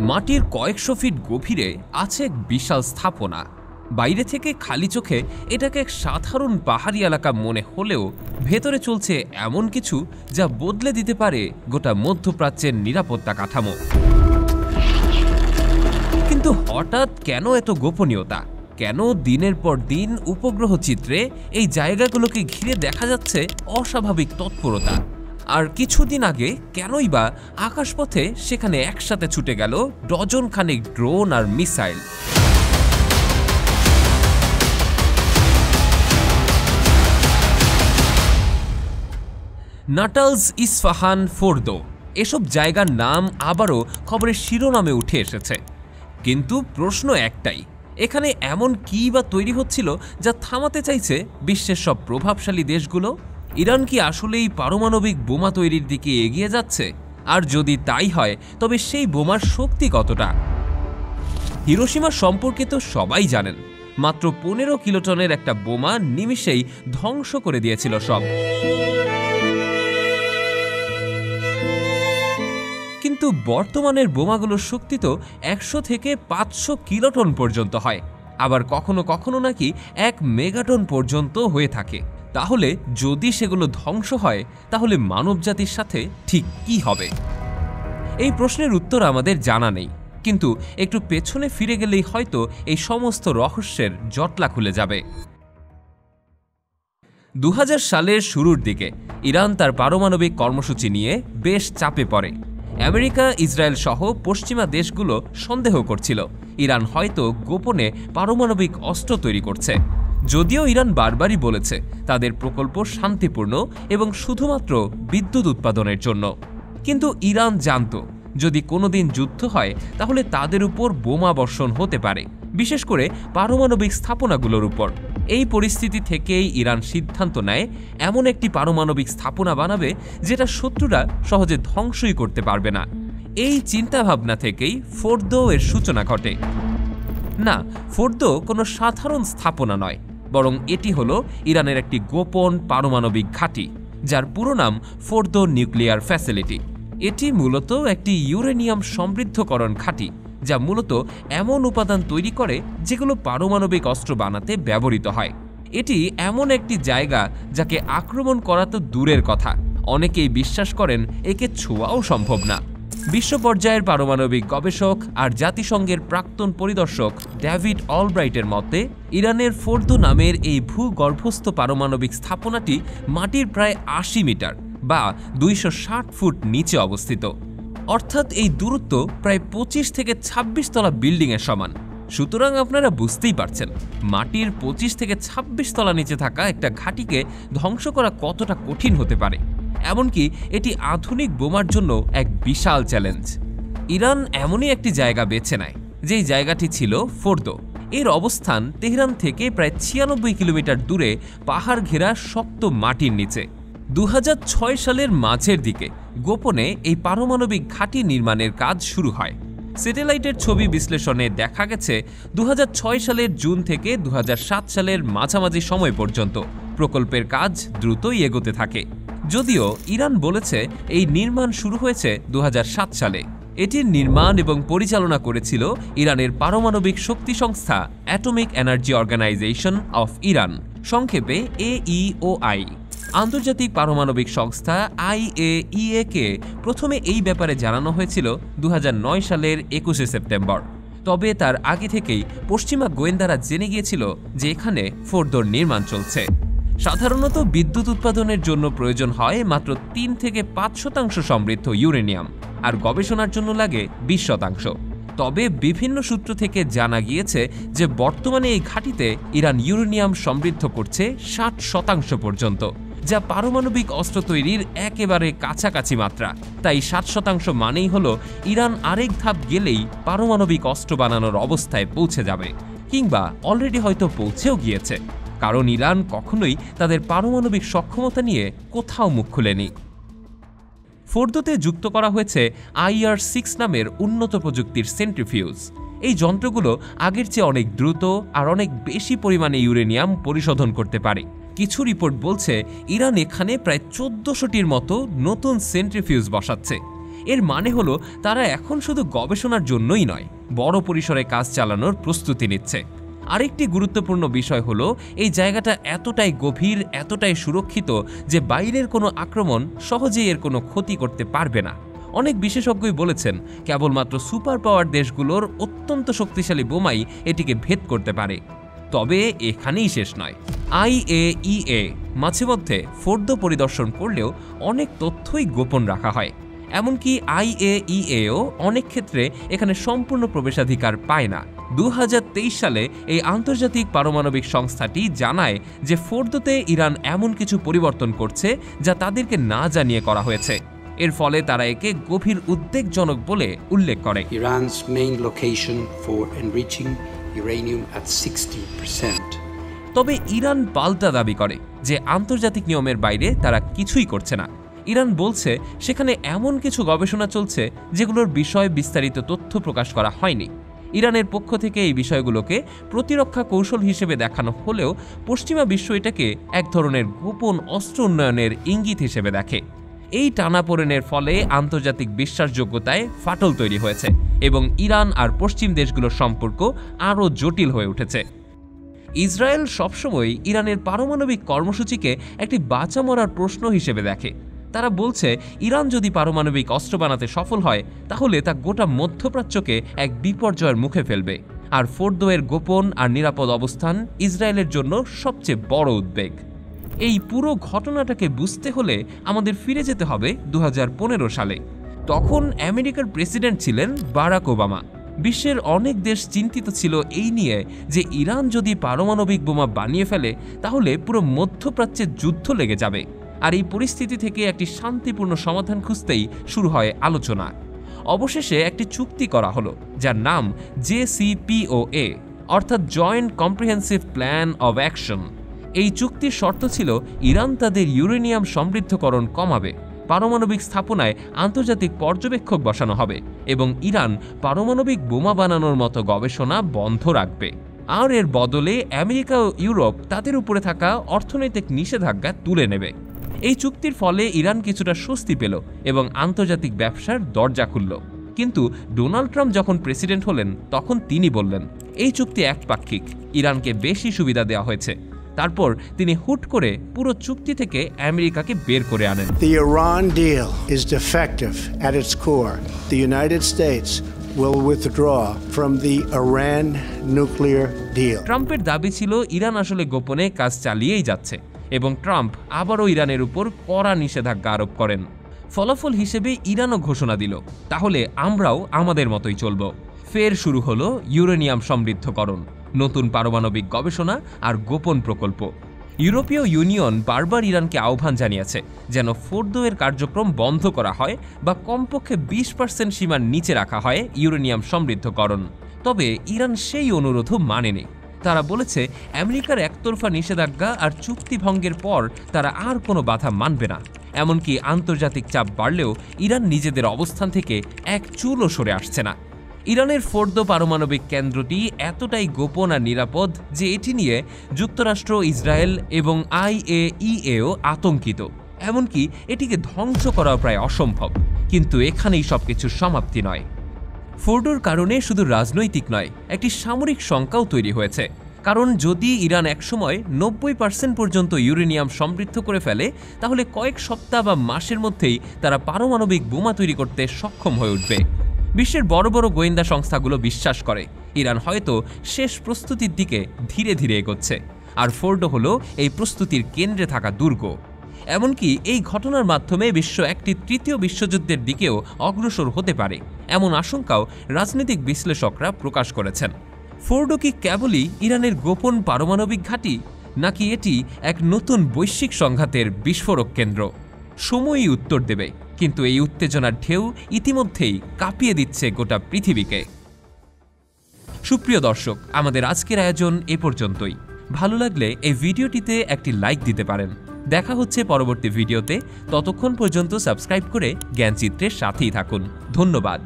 মাটির কয়েকশো ফিট গভীরে আছে এক বিশাল স্থাপনা। বাইরে থেকে খালি চোখে এটাকে এক সাধারণ পাহাড়ি এলাকা মনে হলেও ভেতরে চলছে এমন কিছু যা বদলে দিতে পারে গোটা মধ্যপ্রাচ্যের নিরাপত্তা কাঠামো। কিন্তু হঠাৎ কেন এত গোপনীয়তা? কেন দিনের পর দিন উপগ্রহ চিত্রে এই জায়গাগুলোকে ঘিরে দেখা যাচ্ছে অস্বাভাবিক তৎপরতা? আর কিছুদিন আগে কেনই বা আকাশপথে সেখানে একসাথে ছুটে গেল ডজন খানেক ড্রোন আর মিসাইল? নাটালস, ইস্পাহান, ফোর্দো এসব জায়গার নাম আবারও খবরের শিরোনামে উঠে এসেছে। কিন্তু প্রশ্ন একটাই, এখানে এমন কী বা তৈরি হচ্ছিল যা থামাতে চাইছে বিশ্বের সব প্রভাবশালী দেশগুলো? ইরান কি আসলেই পারমাণবিক বোমা তৈরির দিকে এগিয়ে যাচ্ছে? আর যদি তাই হয় তবে সেই বোমার শক্তি কতটা? হিরোশিমা সম্পর্কে তো সবাই জানেন, মাত্র 15 কিলোটনের একটা বোমা নিমিষেই ধ্বংস করে দিয়েছিল সব। কিন্তু বর্তমানের বোমাগুলোর শক্তি তো 100 থেকে 500 কিলোটন পর্যন্ত হয়, আবার কখনো কখনো নাকি 1 মেগাটন পর্যন্ত হয়ে থাকে। তাহলে যদি সেগুলো ধ্বংস হয় তাহলে মানবজাতির সাথে ঠিক কি হবে? এই প্রশ্নের উত্তর আমাদের জানা নেই, কিন্তু একটু পেছনে ফিরে গেলেই হয়তো এই সমস্ত রহস্যের জটলা খুলে যাবে। 2000 সালের শুরুর দিকে ইরান তার পারমাণবিক কর্মসূচি নিয়ে বেশ চাপে পড়ে। আমেরিকা, ইসরায়েল সহ পশ্চিমা দেশগুলো সন্দেহ করছিল ইরান হয়তো গোপনে পারমাণবিক অস্ত্র তৈরি করছে। যদিও ইরান বারবারই বলেছে তাদের প্রকল্প শান্তিপূর্ণ এবং শুধুমাত্র বিদ্যুৎ উৎপাদনের জন্য। কিন্তু ইরান জানত যদি কোনোদিন যুদ্ধ হয় তাহলে তাদের উপর বোমা বর্ষণ হতে পারে, বিশেষ করে পারমাণবিক স্থাপনাগুলোর উপর। এই পরিস্থিতি থেকেই ইরান সিদ্ধান্ত নেয় এমন একটি পারমাণবিক স্থাপনা বানাবে যেটা শত্রুরা সহজে ধ্বংসই করতে পারবে না। এই চিন্তাভাবনা থেকেই ফোর্দো এর সূচনা ঘটে। না, ফোর্দো কোনো সাধারণ স্থাপনা নয়, বরং এটি হলো ইরানের একটি গোপন পারমাণবিক ঘাঁটি, যার পুরো নাম ফোর্দো নিউক্লিয়ার ফ্যাসিলিটি। এটি মূলত একটি ইউরেনিয়াম সমৃদ্ধকরণ ঘাঁটি, যা মূলত এমন উপাদান তৈরি করে যেগুলো পারমাণবিক অস্ত্র বানাতে ব্যবহৃত হয়। এটি এমন একটি জায়গা যাকে আক্রমণ করা তো দূরের কথা, অনেকেই বিশ্বাস করেন একে ছোঁয়াও সম্ভব না। বিশ্ব পর্যায়ের পারমাণবিক গবেষক আর জাতিসংঘের প্রাক্তন পরিদর্শক ডেভিড অলব্রাইটের মতে ইরানের ফোর্দো নামের এই ভূগর্ভস্থ পারমাণবিক স্থাপনাটি মাটির প্রায় 80 মিটার বা 260 ফুট নিচে অবস্থিত। অর্থাৎ এই দূরত্ব প্রায় 25 থেকে 26 তলা বিল্ডিংয়ের সমান। সুতরাং আপনারা বুঝতেই পারছেন মাটির 25 থেকে 26 তলা নিচে থাকা একটা ঘাঁটিকে ধ্বংস করা কতটা কঠিন হতে পারে। এমনকি এটি আধুনিক বোমার জন্য এক বিশাল চ্যালেঞ্জ। ইরান এমনই একটি জায়গা বেছে নেয় যেই জায়গাটি ছিল ফোর্দো। এর অবস্থান তেহরান থেকে প্রায় 96 কিলোমিটার দূরে পাহাড় ঘেরা শক্ত মাটির নিচে। 2006 সালের মাঝের দিকে গোপনে এই পারমাণবিক ঘাঁটি নির্মাণের কাজ শুরু হয়। স্যাটেলাইটের ছবি বিশ্লেষণে দেখা গেছে 2006 সালের জুন থেকে 2007 সালের মাঝামাঝি সময় পর্যন্ত প্রকল্পের কাজ দ্রুতই এগোতে থাকে। যদিও ইরান বলেছে এই নির্মাণ শুরু হয়েছে 2007 সালে। এটির নির্মাণ এবং পরিচালনা করেছিল ইরানের পারমাণবিক শক্তি সংস্থা atomic energy organization of Iran, সংক্ষেপে AEOI। আন্তর্জাতিক পারমাণবিক সংস্থা IAEA কে প্রথমে এই ব্যাপারে জানানো হয়েছিল 2009 সালের 21 সেপ্টেম্বর। তবে তার আগে থেকেই পশ্চিমা গোয়েন্দারা জেনে গিয়েছিল যে এখানে ফোর্দোর নির্মাণ চলছে। সাধারণত বিদ্যুৎ উৎপাদনের জন্য প্রয়োজন হয় মাত্র 3 থেকে 5% সমৃদ্ধ ইউরেনিয়াম, আর গবেষণার জন্য লাগে 20%। তবে বিভিন্ন সূত্র থেকে জানা গিয়েছে যে বর্তমানে এই ঘাঁটিতে ইরান ইউরেনিয়াম সমৃদ্ধ করছে 60% পর্যন্ত, যা পারমাণবিক অস্ত্র তৈরির একেবারে কাছাকাছি মাত্রা। তাই 60% মানেই হলো ইরান আরেক ধাপ গেলেই পারমাণবিক অস্ত্র বানানোর অবস্থায় পৌঁছে যাবে, কিংবা অলরেডি হয়তো পৌঁছেও গিয়েছে, কারণ ইরান কখনোই তাদের পারমাণবিক সক্ষমতা নিয়ে কোথাও মুখ খুলেনি। ফোর্দোতে যুক্ত করা হয়েছে IR-6 নামের উন্নত প্রযুক্তির সেন্ট্রিফিউজ। এই যন্ত্রগুলো আগের চেয়ে অনেক দ্রুত আর অনেক বেশি পরিমাণে ইউরেনিয়াম পরিশোধন করতে পারে। কিছু রিপোর্ট বলছে ইরান এখানে প্রায় 1400টির মতো নতুন সেন্ট্রিফিউজ বসাচ্ছে। এর মানে হলো তারা এখন শুধু গবেষণার জন্যই নয়, বড় পরিসরে কাজ চালানোর প্রস্তুতি নিচ্ছে। আরেকটি গুরুত্বপূর্ণ বিষয় হলো এই জায়গাটা এতটাই গভীর, এতটাই সুরক্ষিত যে বাইরের কোনো আক্রমণ সহজেই এর কোনো ক্ষতি করতে পারবে না। অনেক বিশেষজ্ঞই বলেছেন কেবলমাত্র সুপার পাওয়ার দেশগুলোর অত্যন্ত শক্তিশালী বোমাই এটিকে ভেদ করতে পারে। তবে এখানেই শেষ নয়। IAEA মাঝে মধ্যে ফোর্দো পরিদর্শন করলেও অনেক তথ্যই গোপন রাখা হয়। এমনকি IAEAও অনেক ক্ষেত্রে এখানে সম্পূর্ণ প্রবেশাধিকার পায় না। 2023 সালে এই আন্তর্জাতিক পারমাণবিক সংস্থাটি জানায় যে ফোর্দোতে ইরান এমন কিছু পরিবর্তন করছে যা তাদেরকে না জানিয়ে করা হয়েছে। এর ফলে তারা একে গভীর উদ্বেগজনক বলে উল্লেখ করে। Iran's main location for enriching uranium at 60%. তবে ইরান পাল্টা দাবি করে যে আন্তর্জাতিক নিয়মের বাইরে তারা কিছুই করছে না। ইরান বলছে সেখানে এমন কিছু গবেষণা চলছে যেগুলোর বিষয়ে বিস্তারিত তথ্য প্রকাশ করা হয়নি। ইরানের পক্ষ থেকে এই বিষয়গুলোকে প্রতিরক্ষা কৌশল হিসেবে দেখানো হলেও পশ্চিমা বিশ্ব এটাকে এক ধরনের গোপন অস্ত্র উন্নয়নের ইঙ্গিত হিসেবে দেখে। এই টানাপোড়েনের ফলে আন্তর্জাতিক বিশ্বাসযোগ্যতায় ফাটল তৈরি হয়েছে এবং ইরান আর পশ্চিম দেশগুলোর সম্পর্ক আরও জটিল হয়ে উঠেছে। ইসরায়েল সবসময় ইরানের পারমাণবিক কর্মসূচিকে একটি বাঁচা মরার প্রশ্ন হিসেবে দেখে। তারা বলছে ইরান যদি পারমাণবিক অস্ত্র বানাতে সফল হয় তাহলে তা গোটা মধ্যপ্রাচ্যকে এক বিপর্যয়ের মুখে ফেলবে। আর ফোর্দোয়ের গোপন আর নিরাপদ অবস্থান ইসরায়েলের জন্য সবচেয়ে বড় উদ্বেগ। এই পুরো ঘটনাটাকে বুঝতে হলে আমাদের ফিরে যেতে হবে 2015 সালে। তখন আমেরিকার প্রেসিডেন্ট ছিলেন বারাক ওবামা। বিশ্বের অনেক দেশ চিন্তিত ছিল এই নিয়ে যে ইরান যদি পারমাণবিক বোমা বানিয়ে ফেলে তাহলে পুরো মধ্যপ্রাচ্যে যুদ্ধ লেগে যাবে। আর এই পরিস্থিতি থেকে একটি শান্তিপূর্ণ সমাধান খুঁজতেই শুরু হয় আলোচনা। অবশেষে একটি চুক্তি করা হলো যার নাম JCPOA, অর্থাৎ joint comprehensive plan of action. এই চুক্তির শর্ত ছিল ইরান তাদের ইউরেনিয়াম সমৃদ্ধকরণ কমাবে, পারমাণবিক স্থাপনায় আন্তর্জাতিক পর্যবেক্ষক বসানো হবে এবং ইরান পারমাণবিক বোমা বানানোর মতো গবেষণা বন্ধ রাখবে। আর এর বদলে আমেরিকা ও ইউরোপ তাদের উপরে থাকা অর্থনৈতিক নিষেধাজ্ঞা তুলে নেবে। এই চুক্তির ফলে ইরান কিছুটা স্বস্তি পেল এবং আন্তর্জাতিক ব্যবসার দরজা খুলল। কিন্তু ডোনাল্ড ট্রাম্প যখন প্রেসিডেন্ট হলেন তখন তিনি বললেন এই চুক্তি একপাক্ষিক, ইরানকে বেশি সুবিধা দেওয়া হয়েছে। তারপর তিনি হুট করে পুরো চুক্তি থেকে আমেরিকাকে বের করে আনেন। The Iran deal is defective at its core. The United States will withdraw from the Iran nuclear deal. ট্রাম্পের দাবি ছিল ইরান আসলে গোপনে কাজ চালিয়েই যাচ্ছে এবং ট্রাম্প আবারও ইরানের উপর কড়া নিষেধাজ্ঞা আরোপ করেন। ফলাফল হিসেবে ইরানও ঘোষণা দিল তাহলে আমরাও আমাদের মতোই চলব। ফের শুরু হলো ইউরেনিয়াম সমৃদ্ধকরণ, নতুন পারমাণবিক গবেষণা আর গোপন প্রকল্প। ইউরোপীয় ইউনিয়ন বারবার ইরানকে আহ্বান জানিয়েছে যেন ফোর্দোয়ের কার্যক্রম বন্ধ করা হয় বা কমপক্ষে 20% সীমার নিচে রাখা হয় ইউরেনিয়াম সমৃদ্ধকরণ। তবে ইরান সেই অনুরোধও মানেনি। তারা বলেছে আমেরিকার একতরফা নিষেধাজ্ঞা আর চুক্তি ভঙ্গের পর তারা আর কোনো বাধা মানবে না। এমনকি আন্তর্জাতিক চাপ বাড়লেও ইরান নিজেদের অবস্থান থেকে এক চুলও সরে আসছে না। ইরানের ফোর্দো পারমাণবিক কেন্দ্রটি এতটাই গোপন আর নিরাপদ যে এটি নিয়ে যুক্তরাষ্ট্র, ইসরায়েল এবং IAEAও আতঙ্কিত। এমনকি এটিকে ধ্বংস করাও প্রায় অসম্ভব। কিন্তু এখানেই সবকিছুর সমাপ্তি নয়। ফোর্দোর কারণে শুধু রাজনৈতিক নয়, একটি সামরিক শঙ্কাও তৈরি হয়েছে। কারণ যদি ইরান একসময় 90% পর্যন্ত ইউরেনিয়াম সমৃদ্ধ করে ফেলে তাহলে কয়েক সপ্তাহ বা মাসের মধ্যেই তারা পারমাণবিক বোমা তৈরি করতে সক্ষম হয়ে উঠবে। বিশ্বের বড় বড় গোয়েন্দা সংস্থাগুলো বিশ্বাস করে ইরান হয়তো শেষ প্রস্তুতির দিকে ধীরে ধীরে এগোচ্ছে, আর ফোর্দো হলো এই প্রস্তুতির কেন্দ্রে থাকা দুর্গ। এমনকি এই ঘটনার মাধ্যমে বিশ্ব একটি তৃতীয় বিশ্বযুদ্ধের দিকেও অগ্রসর হতে পারে এমন আশঙ্কাও রাজনৈতিক বিশ্লেষকরা প্রকাশ করেছেন। ফোর্দো কি কেবলই ইরানের গোপন পারমাণবিক ঘাঁটি, নাকি এটি এক নতুন বৈশ্বিক সংঘাতের বিস্ফোরক কেন্দ্র? সময়ই উত্তর দেবে, কিন্তু এই উত্তেজনার ঢেউ ইতিমধ্যেই কাঁপিয়ে দিচ্ছে গোটা পৃথিবীকে। সুপ্রিয় দর্শক, আমাদের আজকের আয়োজন এ পর্যন্তই। ভালো লাগলে এই ভিডিওটিতে একটি লাইক দিতে পারেন। দেখা হচ্ছে পরবর্তী ভিডিওতে। ততক্ষণ পর্যন্ত সাবস্ক্রাইব করে জ্ঞানচিত্রের সাথেই থাকুন। ধন্যবাদ।